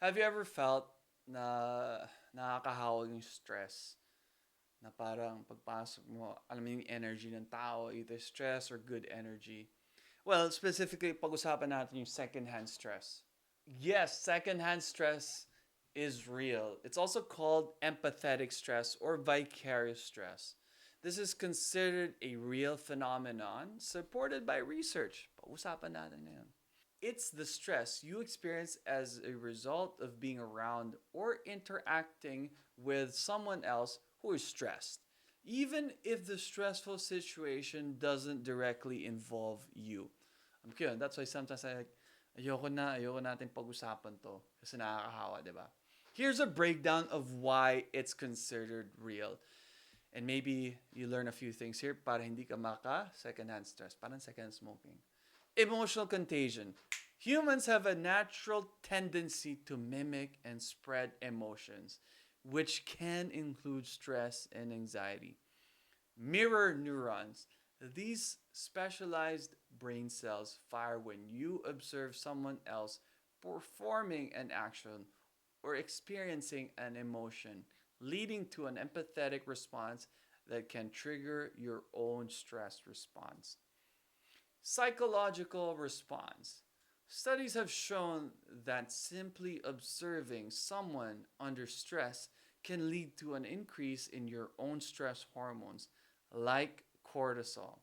Have you ever felt na nakakahawag yung stress? Na parang pagpasok mo, alam mo yung energy ng tao, either stress or good energy. Well, specifically, pag-usapan natin yung secondhand stress. Yes, secondhand stress is real. It's also called empathetic stress or vicarious stress. This is considered a real phenomenon supported by research. Pag-usapan natin ngayon. It's the stress you experience as a result of being around or interacting with someone else who is stressed, even if the stressful situation doesn't directly involve you. That's why sometimes ayoko natin pag-usapan to kasi nakakahawa, di ba? Here's a breakdown of why it's considered real. And maybe you learn a few things here para hindi ka maka secondhand stress, parang second smoking. Emotional contagion. Humans have a natural tendency to mimic and spread emotions, which can include stress and anxiety. Mirror neurons. These specialized brain cells fire when you observe someone else performing an action or experiencing an emotion, leading to an empathetic response that can trigger your own stress response. Psychological response. Studies have shown that simply observing someone under stress can lead to an increase in your own stress hormones, like cortisol.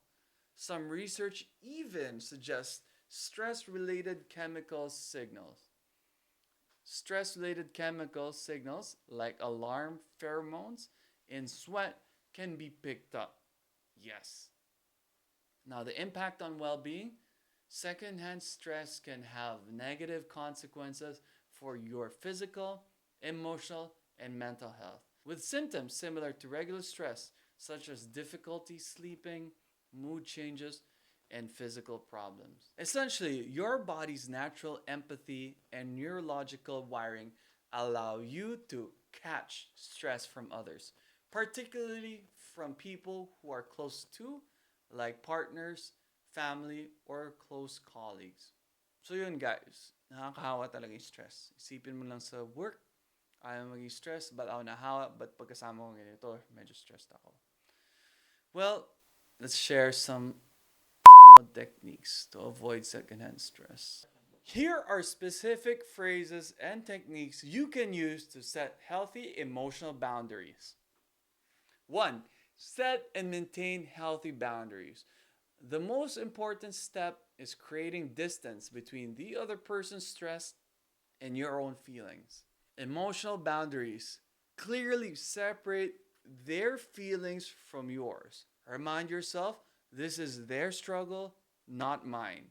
Some research even suggests stress related chemical signals. Stress related chemical signals like alarm pheromones in sweat can be picked up. Yes. Now, the impact on well being, secondhand stress can have negative consequences for your physical, emotional, and mental health, with symptoms similar to regular stress, such as difficulty sleeping, mood changes, and physical problems. Essentially, your body's natural empathy and neurological wiring allow you to catch stress from others, particularly from people who are close to, like partners, family, or close colleagues. So yun guys, nakakahawa talaga yung stress. Isipin mo lang sa work, ayaw maging stress, but ako nahawa, but pagkasama ko ganito, medyo stressed ako. Well, let's share some techniques to avoid secondhand stress. Here are specific phrases and techniques you can use to set healthy emotional boundaries. 1. Set and maintain healthy boundaries. The most important step is creating distance between the other person's stress and your own feelings. Emotional boundaries. Clearly separate their feelings from yours. Remind yourself this is their struggle, not mine.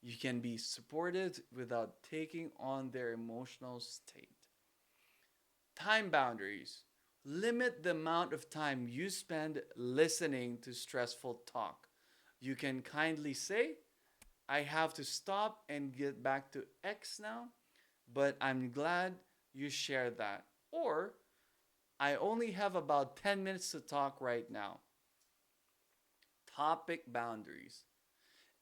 You can be supported without taking on their emotional state. Time boundaries. Limit the amount of time you spend listening to stressful talk. You can kindly say, I have to stop and get back to X now, but I'm glad you shared that. Or, I only have about 10 minutes to talk right now. Topic boundaries.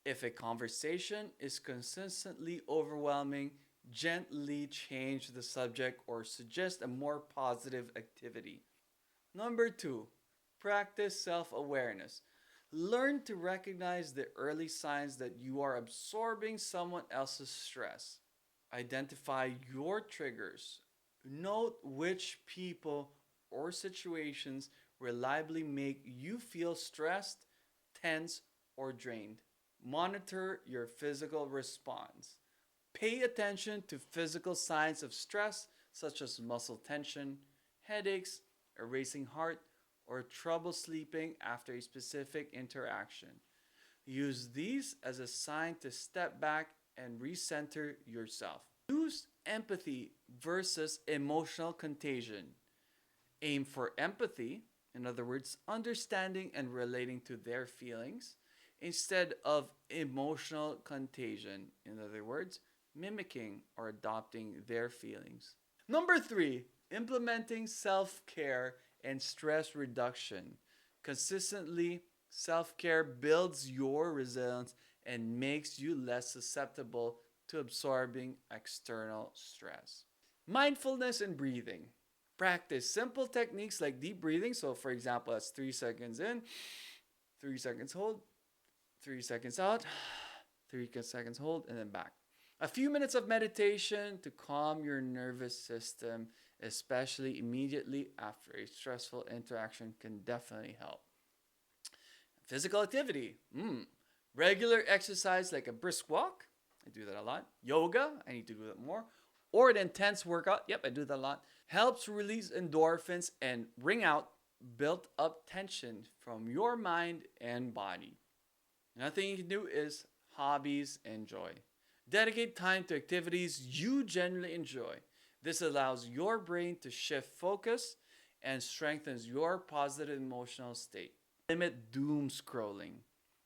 If a conversation is consistently overwhelming, gently change the subject or suggest a more positive activity. Number 2, practice self awareness. Learn to recognize the early signs that you are absorbing someone else's stress. Identify your triggers. Note which people or situations reliably make you feel stressed, tense, or drained. Monitor your physical response. Pay attention to physical signs of stress such as muscle tension, headaches, a racing heart, or trouble sleeping after a specific interaction. Use these as a sign to step back and recenter yourself. Use empathy versus emotional contagion. Aim for empathy, in other words, understanding and relating to their feelings, instead of emotional contagion, in other words, mimicking or adopting their feelings. Number 3, implementing self care and stress reduction. Consistently, self care builds your resilience and makes you less susceptible to absorbing external stress. Mindfulness and breathing. Practice simple techniques like deep breathing. So, for example, that's 3 seconds in, 3 seconds hold, 3 seconds out, 3 seconds hold, and then back. A few minutes of meditation to calm your nervous system, especially immediately after a stressful interaction, can definitely help. Physical activity. Regular exercise like a brisk walk. I do that a lot. Yoga. I need to do that more. Or an intense workout. Yep, I do that a lot. Helps release endorphins and wring out built up tension from your mind and body. Another thing you can do is hobbies and joy. Dedicate time to activities you genuinely enjoy. This allows your brain to shift focus and strengthens your positive emotional state. Limit doom scrolling.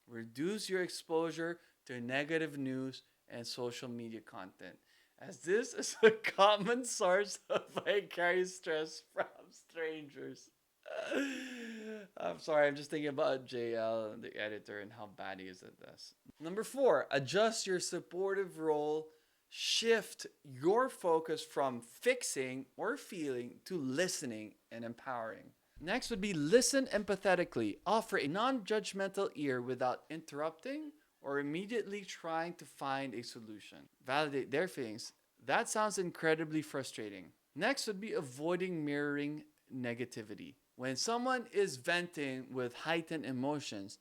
Reduce your exposure to negative news and social media content, as this is a common source of vicarious stress from strangers. I'm sorry, I'm just thinking about JL, the editor, and how bad he is at this. Number 4, adjust your supportive role. Shift your focus from fixing or feeling to listening and empowering. Next would be listen empathetically. Offer a non judgmental ear without interrupting or immediately trying to find a solution. Validate their feelings. That sounds incredibly frustrating. Next would be avoiding mirroring negativity. When someone is venting with heightened emotions,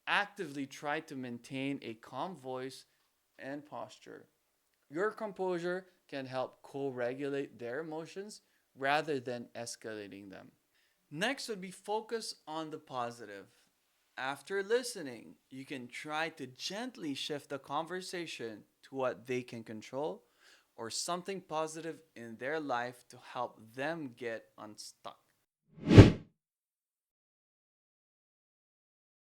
actively try to maintain a calm voice and posture. Your composure can help co-regulate their emotions rather than escalating them. Next would be focus on the positive. After listening, you can try to gently shift the conversation to what they can control or something positive in their life to help them get unstuck.